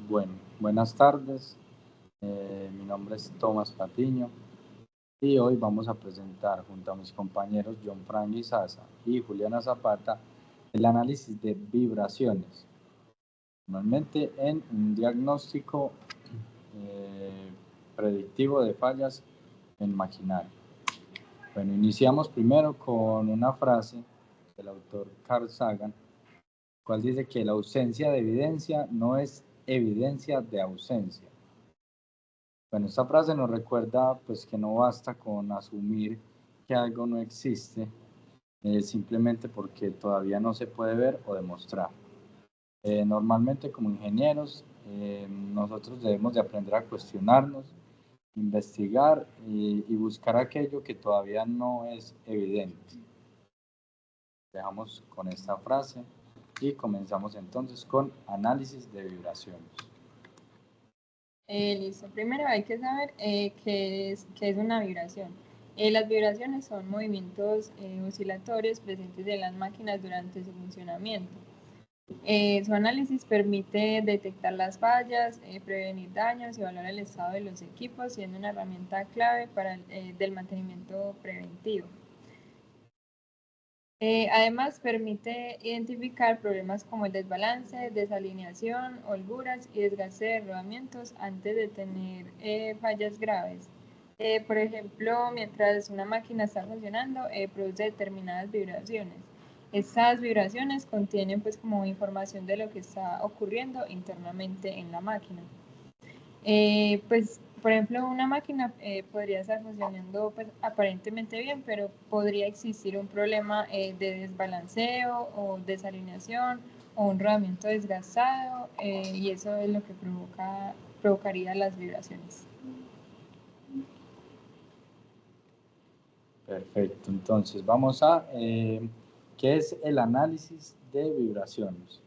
Bueno, buenas tardes. Mi nombre es Tomás Patiño y hoy vamos a presentar junto a mis compañeros John Frank Izaza y Juliana Zapata el análisis de vibraciones, normalmente en un diagnóstico predictivo de fallas en maquinaria. Bueno, iniciamos primero con una frase del autor Carl Sagan, cual dice que la ausencia de evidencia no es evidencia de ausencia. Bueno, esta frase nos recuerda pues que no basta con asumir que algo no existe simplemente porque todavía no se puede ver o demostrar. Normalmente como ingenieros nosotros debemos de aprender a cuestionarnos, investigar y buscar aquello que todavía no es evidente. Dejamos con esta frase y comenzamos entonces con análisis de vibraciones. Listo. Primero hay que saber qué es una vibración. Las vibraciones son movimientos oscilatorios presentes en las máquinas durante su funcionamiento. Su análisis permite detectar las fallas, prevenir daños y evaluar el estado de los equipos, siendo una herramienta clave del mantenimiento preventivo. Además, permite identificar problemas como el desbalance, desalineación, holguras y desgaste de rodamientos antes de tener fallas graves. Por ejemplo, mientras una máquina está funcionando, produce determinadas vibraciones. Estas vibraciones contienen pues como información de lo que está ocurriendo internamente en la máquina. Por ejemplo, una máquina podría estar funcionando pues, aparentemente bien, pero podría existir un problema de desbalanceo o desalineación o un rodamiento desgastado y eso es lo que provocaría las vibraciones. Perfecto, entonces vamos a ¿qué es el análisis de vibraciones?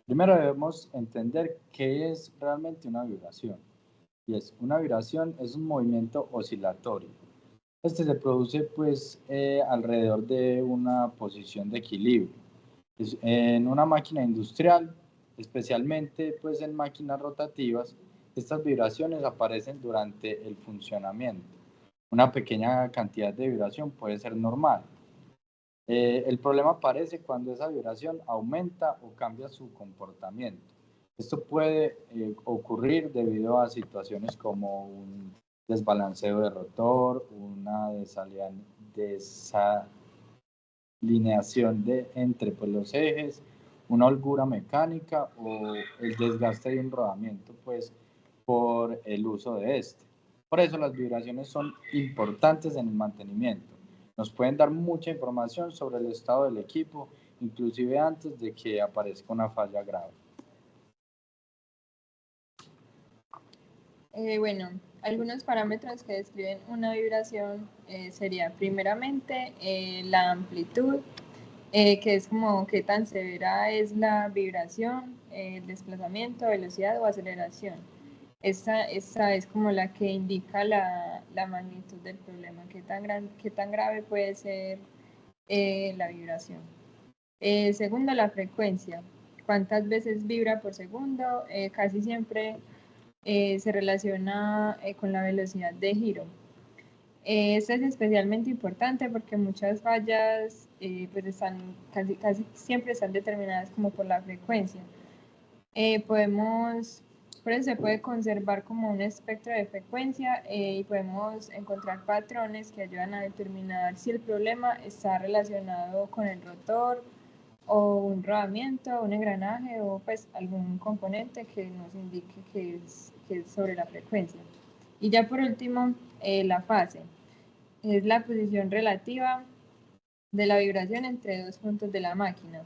Primero debemos entender qué es realmente una vibración. Y una vibración es un movimiento oscilatorio. Este se produce pues alrededor de una posición de equilibrio. En una máquina industrial, especialmente pues en máquinas rotativas, estas vibraciones aparecen durante el funcionamiento. Una pequeña cantidad de vibración puede ser normal. El problema aparece cuando esa vibración aumenta o cambia su comportamiento. Esto puede ocurrir debido a situaciones como un desbalanceo de rotor, una desalineación entre pues, los ejes, una holgura mecánica o el desgaste de un rodamiento pues, por el uso de este. Por eso las vibraciones son importantes en el mantenimiento. Nos pueden dar mucha información sobre el estado del equipo, inclusive antes de que aparezca una falla grave. Bueno, algunos parámetros que describen una vibración sería primeramente la amplitud, que es como qué tan severa es la vibración, desplazamiento, velocidad o aceleración. Esta es como la que indica la magnitud del problema, qué tan grave puede ser la vibración. Segundo, la frecuencia, cuántas veces vibra por segundo, casi siempre se relaciona con la velocidad de giro. Esto es especialmente importante porque muchas fallas pues casi siempre están determinadas como por la frecuencia. Por eso se puede conservar como un espectro de frecuencia y podemos encontrar patrones que ayudan a determinar si el problema está relacionado con el rotor o un rodamiento, un engranaje o pues algún componente que nos indique que es sobre la frecuencia. Y ya por último, la fase. Es la posición relativa de la vibración entre dos puntos de la máquina.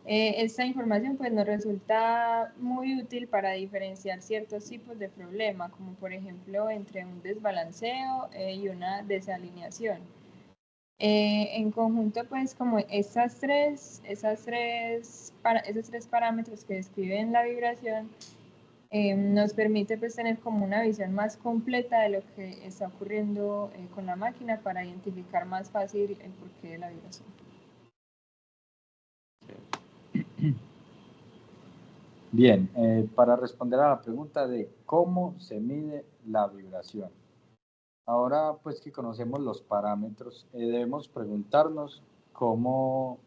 Esta información pues nos resulta muy útil para diferenciar ciertos tipos de problema, como por ejemplo entre un desbalanceo y una desalineación. En conjunto, pues como esos tres parámetros que describen la vibración, nos permite pues tener como una visión más completa de lo que está ocurriendo con la máquina para identificar más fácil el porqué de la vibración. Bien, para responder a la pregunta de cómo se mide la vibración. Ahora pues que conocemos los parámetros, debemos preguntarnos cómo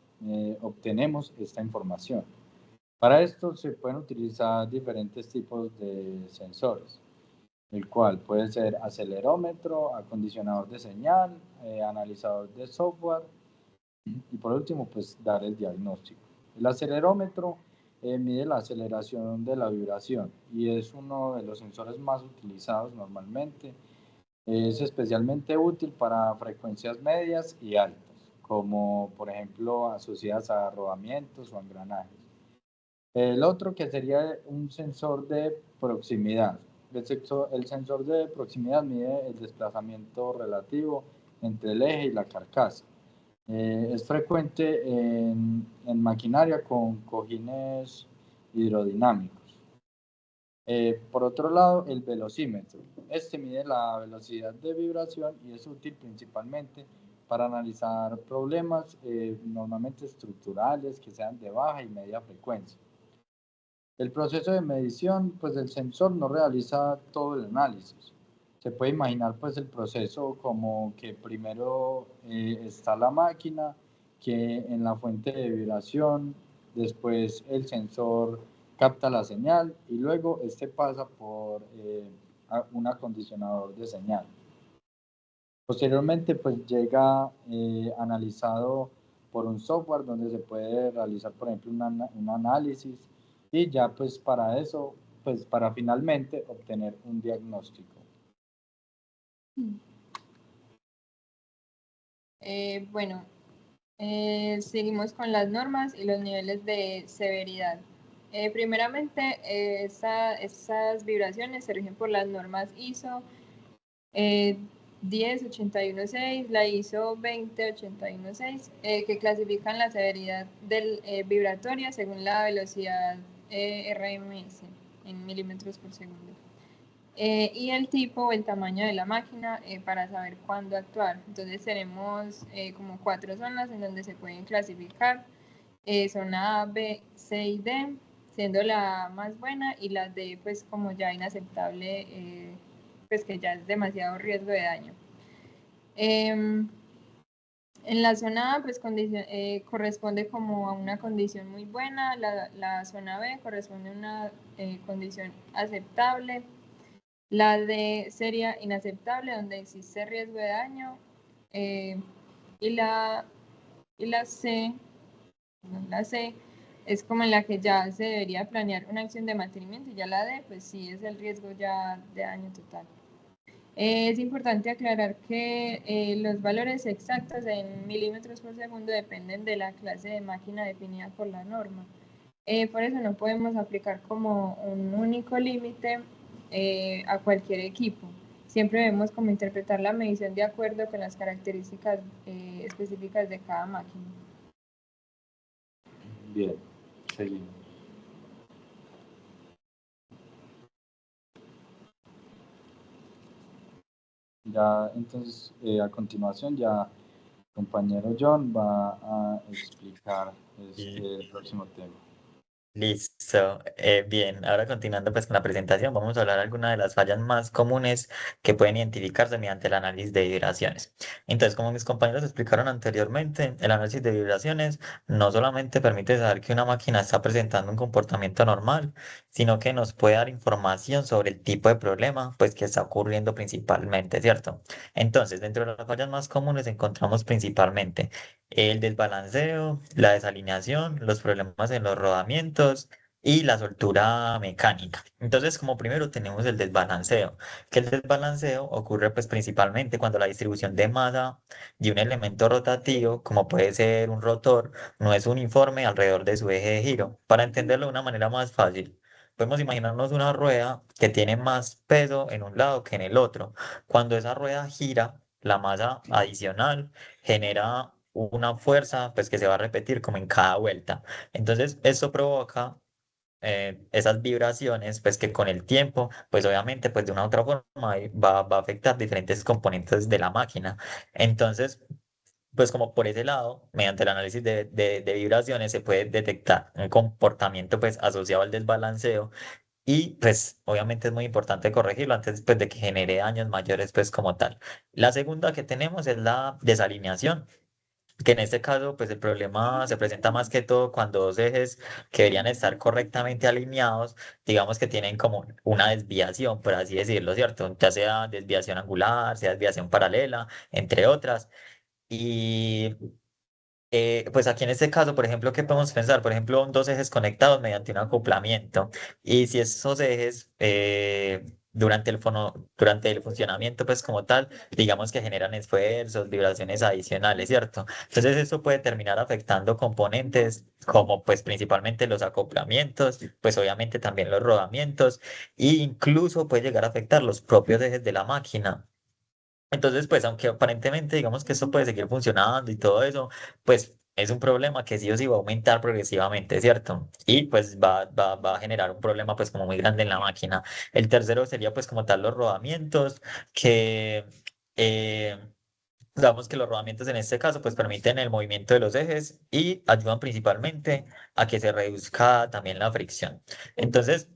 obtenemos esta información. Para esto se pueden utilizar diferentes tipos de sensores, el cual puede ser acelerómetro, acondicionador de señal, analizador de software y por último pues dar el diagnóstico. El acelerómetro mide la aceleración de la vibración y es uno de los sensores más utilizados normalmente. Es especialmente útil para frecuencias medias y altas, como por ejemplo asociadas a rodamientos o engranajes. El otro que sería un sensor de proximidad. El sensor de proximidad mide el desplazamiento relativo entre el eje y la carcasa. Es frecuente en maquinaria con cojines hidrodinámicos. Por otro lado, el velocímetro. Este mide la velocidad de vibración y es útil principalmente para analizar problemas normalmente estructurales que sean de baja y media frecuencia. El proceso de medición, pues el sensor no realiza todo el análisis. Se puede imaginar pues el proceso como que primero está la máquina, que en la fuente de vibración, después el sensor capta la señal y luego este pasa por un acondicionador de señal. Posteriormente pues llega analizado por un software donde se puede realizar por ejemplo un análisis y ya pues para eso, pues para finalmente obtener un diagnóstico. Bueno, seguimos con las normas y los niveles de severidad. Primeramente, esas vibraciones se rigen por las normas ISO 10816, la ISO 20816, que clasifican la severidad del vibratoria según la velocidad RMS en milímetros por segundo. Y el tipo o el tamaño de la máquina para saber cuándo actuar. Entonces tenemos como 4 zonas en donde se pueden clasificar. Zona A, B, C y D, siendo la más buena y la D pues como ya inaceptable, pues que ya es demasiado riesgo de daño. En la zona A pues corresponde como a una condición muy buena, la zona B corresponde a una condición aceptable, la D sería inaceptable, donde existe riesgo de daño. Y la C, no, la C es como en la que ya se debería planear una acción de mantenimiento y ya la D, pues sí es el riesgo ya de daño total. Es importante aclarar que los valores exactos en milímetros por segundo dependen de la clase de máquina definida por la norma. Por eso no podemos aplicar como un único límite a cualquier equipo. Siempre debemos como interpretar la medición de acuerdo con las características específicas de cada máquina. Bien, seguimos. Ya, entonces, a continuación ya compañero John va a explicar el próximo tema. Listo, bien, ahora continuando pues con la presentación, vamos a hablar de algunas de las fallas más comunes que pueden identificarse mediante el análisis de vibraciones. Entonces, como mis compañeros explicaron anteriormente, el análisis de vibraciones no solamente permite saber que una máquina está presentando un comportamiento normal, sino que nos puede dar información sobre el tipo de problema pues que está ocurriendo principalmente, ¿cierto? Entonces, dentro de las fallas más comunes encontramos principalmente el desbalanceo, la desalineación, los problemas en los rodamientos y la soltura mecánica. Entonces, como primero tenemos el desbalanceo, que el desbalanceo ocurre pues principalmente cuando la distribución de masa de un elemento rotativo, como puede ser un rotor, no es uniforme alrededor de su eje de giro. Para entenderlo de una manera más fácil, podemos imaginarnos una rueda que tiene más peso en un lado que en el otro. Cuando esa rueda gira, la masa adicional genera una fuerza pues que se va a repetir como en cada vuelta. Entonces, esto provoca esas vibraciones pues que con el tiempo pues obviamente pues de una u otra forma va a afectar diferentes componentes de la máquina. Entonces, pues como por ese lado, mediante el análisis de vibraciones se puede detectar un comportamiento pues asociado al desbalanceo y pues obviamente es muy importante corregirlo antes pues, de que genere daños mayores pues como tal. La segunda que tenemos es la desalineación, que en este caso pues el problema se presenta más que todo cuando dos ejes que deberían estar correctamente alineados, digamos que tienen como una desviación, por así decirlo, ¿cierto? Ya sea desviación angular, sea desviación paralela, entre otras. Y pues aquí en este caso, por ejemplo, ¿qué podemos pensar? Por ejemplo, dos ejes conectados mediante un acoplamiento. Y si esos ejes durante el funcionamiento, pues como tal, digamos que generan esfuerzos, vibraciones adicionales, ¿cierto? Entonces eso puede terminar afectando componentes como pues principalmente los acoplamientos, pues obviamente también los rodamientos, e incluso puede llegar a afectar los propios ejes de la máquina. Entonces, pues, aunque aparentemente digamos que esto puede seguir funcionando y todo eso, pues es un problema que sí o sí va a aumentar progresivamente, ¿cierto? Y pues va a generar un problema pues como muy grande en la máquina. El tercero sería pues como tal los rodamientos, que eh, digamos que los rodamientos en este caso pues permiten el movimiento de los ejes y ayudan principalmente a que se reduzca también la fricción. Entonces,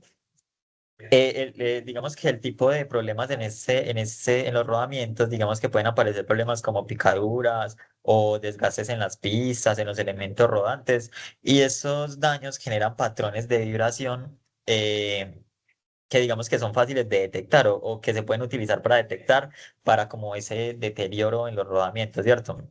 digamos que el tipo de problemas en los rodamientos, digamos que pueden aparecer problemas como picaduras o desgastes en las pistas, en los elementos rodantes, y esos daños generan patrones de vibración que digamos que son fáciles de detectar o que se pueden utilizar para detectar para como ese deterioro en los rodamientos, ¿cierto?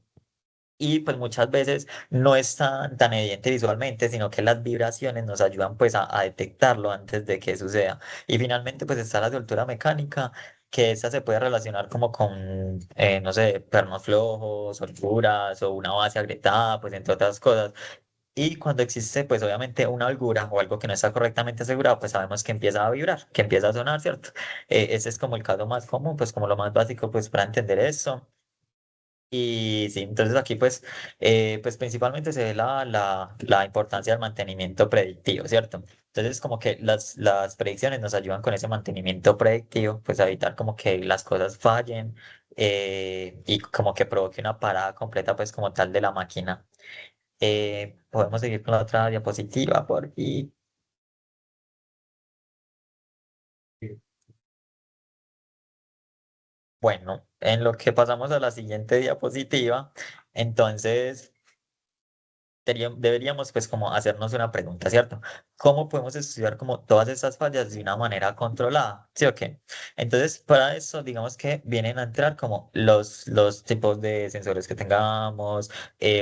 Y pues muchas veces no es tan evidente visualmente, sino que las vibraciones nos ayudan pues a detectarlo antes de que suceda. Y finalmente pues está la soltura mecánica, que esta se puede relacionar como con, no sé, pernos flojos, solturas o una base agrietada, pues entre otras cosas. Y cuando existe pues obviamente una holgura o algo que no está correctamente asegurado, pues sabemos que empieza a vibrar, que empieza a sonar, ¿cierto? Ese es como el caso más común, pues como lo más básico pues para entender eso. Y sí, entonces aquí pues principalmente se ve la importancia del mantenimiento predictivo, ¿cierto? Entonces como que las predicciones nos ayudan con ese mantenimiento predictivo, pues a evitar como que las cosas fallen y como que provoque una parada completa pues como tal de la máquina. Podemos seguir con la otra diapositiva por y bueno, en lo que pasamos a la siguiente diapositiva, entonces deberíamos pues como hacernos una pregunta, ¿cierto? ¿Cómo podemos estudiar como todas estas fallas de una manera controlada? ¿Sí o qué? Entonces, para eso, digamos que vienen a entrar como los tipos de sensores que tengamos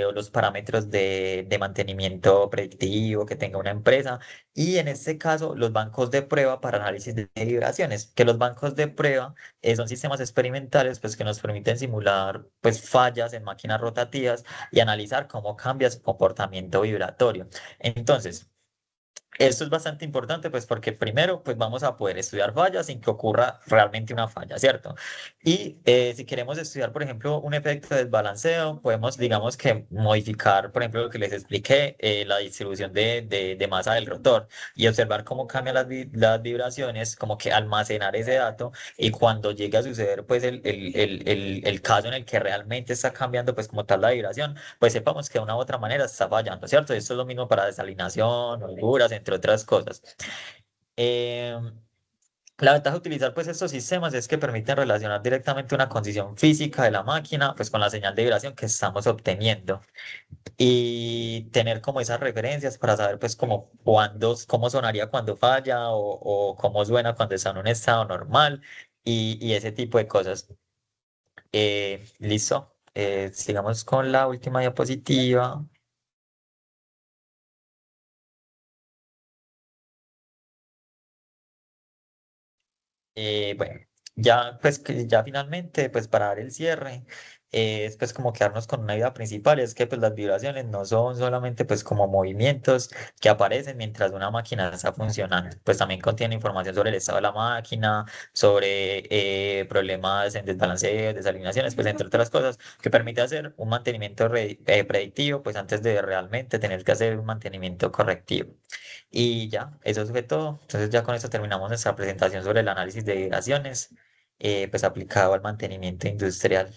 o los parámetros de mantenimiento predictivo que tenga una empresa y en este caso los bancos de prueba para análisis de vibraciones, que los bancos de prueba son sistemas experimentales pues que nos permiten simular pues fallas en máquinas rotativas y analizar cómo cambia su comportamiento vibratorio. Entonces, esto es bastante importante, pues porque primero, pues vamos a poder estudiar fallas sin que ocurra realmente una falla, ¿cierto? Y si queremos estudiar, por ejemplo, un efecto de desbalanceo, podemos, digamos que modificar, por ejemplo, lo que les expliqué, la distribución de masa del rotor y observar cómo cambian las vibraciones, como que almacenar ese dato y cuando llegue a suceder, pues el caso en el que realmente está cambiando, pues como tal la vibración, pues sepamos que de una u otra manera está fallando, ¿cierto? Esto es lo mismo para desalineación, holguras, entre otras cosas. Em, la ventaja de utilizar pues estos sistemas es que permiten relacionar directamente una condición física de la máquina pues con la señal de vibración que estamos obteniendo y tener como esas referencias para saber pues como cómo sonaría cuando falla o cómo suena cuando está en un estado normal y ese tipo de cosas. Listo. Sigamos con la última diapositiva. Bueno, ya pues que ya finalmente pues para dar el cierre es pues como quedarnos con una idea principal, es que pues las vibraciones no son solamente pues como movimientos que aparecen mientras una máquina está funcionando, pues también contiene información sobre el estado de la máquina, sobre problemas en desbalanceo, desalineaciones, pues entre otras cosas que permite hacer un mantenimiento predictivo pues antes de realmente tener que hacer un mantenimiento correctivo. Y ya, eso fue todo. Entonces ya con eso terminamos nuestra presentación sobre el análisis de vibraciones, pues aplicado al mantenimiento industrial.